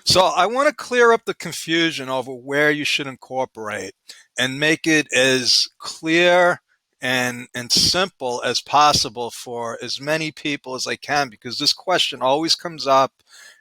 So I want to clear up the confusion over where you should incorporate and make it as clear and simple as possible for as many people as I can, because this question always comes up.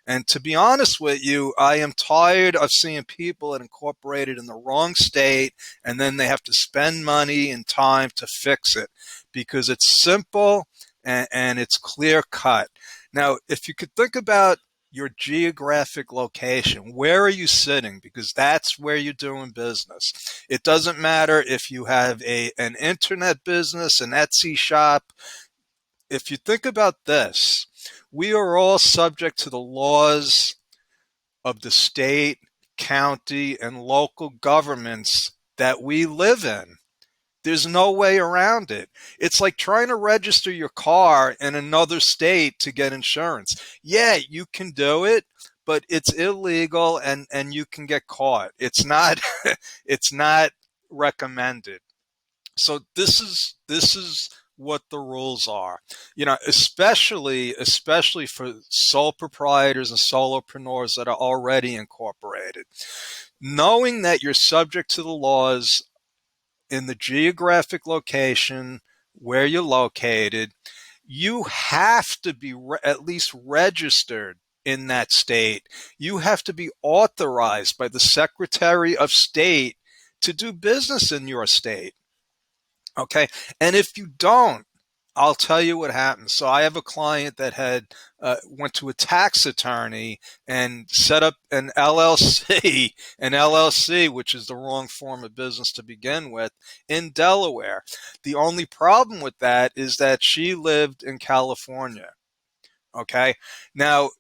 And to be honest with you, I am tired of seeing people that incorporated in the wrong state and then they have to spend money and time to fix it because it's simple and it's clear cut. Now, if you could think about your geographic location. Where are you sitting? Because that's where you're doing business. It doesn't matter if you have an internet business, an Etsy shop. If you think about this, we are all subject to the laws of the state, county, and local governments that we live in. There's no way around it. It's like trying to register your car in another state to get insurance. Yeah, you can do it, but it's illegal and you can get caught. It's not it's not recommended. So this is what the rules are. Especially for sole proprietors and solopreneurs that are already incorporated. Knowing that you're subject to the laws in the geographic location where you're located, you have to be at least registered in that state. You have to be authorized by the Secretary of State to do business in your state. Okay. And if you don't, I'll tell you what happens. So I have a client that had went to a tax attorney and set up an LLC, which is the wrong form of business to begin with, in Delaware. The only problem with that is that she lived in California. Okay. Now,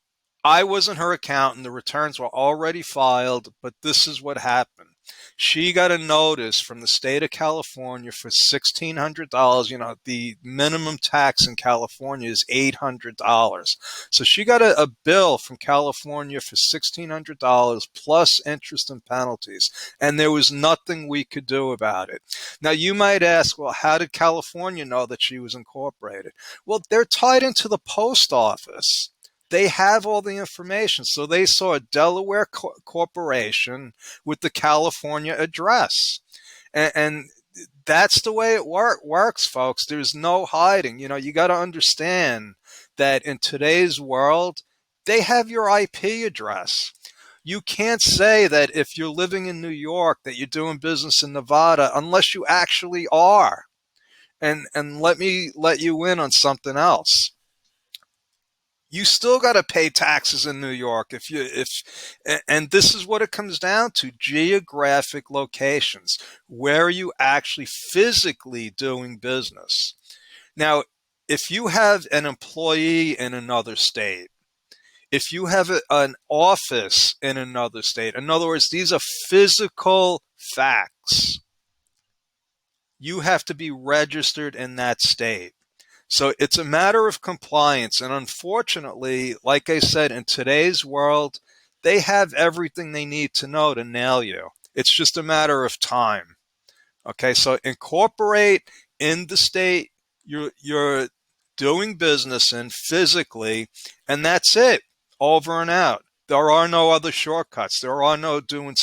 I wasn't her accountant. The returns were already filed, but this is what happened. She got a notice from the state of California for $1,600. The minimum tax in California is $800. So she got a bill from California for $1,600 plus interest and penalties. And there was nothing we could do about it. Now, you might ask, well, how did California know that she was incorporated? Well, they're tied into the post office. They have all the information. So they saw a Delaware corporation with the California address. And that's the way it works, folks. There's no hiding. You got to understand that in today's world, they have your IP address. You can't say that if you're living in New York that you're doing business in Nevada unless you actually are. And let me let you in on something else. You still got to pay taxes in New York and this is what it comes down to: geographic locations. Where are you actually physically doing business? Now, if you have an employee in another state, if you have an office in another state, in other words, these are physical facts. You have to be registered in that state. So it's a matter of compliance. And unfortunately, like I said, in today's world, they have everything they need to know to nail you. It's just a matter of time. Okay, so incorporate in the state you're doing business in physically, and that's it. Over and out. There are no other shortcuts. There are no doing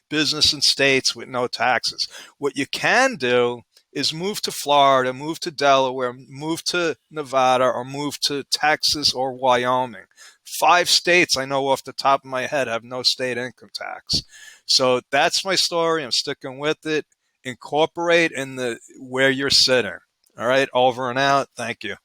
business in states with no taxes. What you can do is move to Florida, move to Delaware, move to Nevada, or move to Texas or Wyoming. 5 states I know off the top of my head have no state income tax. So that's my story. I'm sticking with it. Incorporate in the where you're sitting. All right, over and out. Thank you.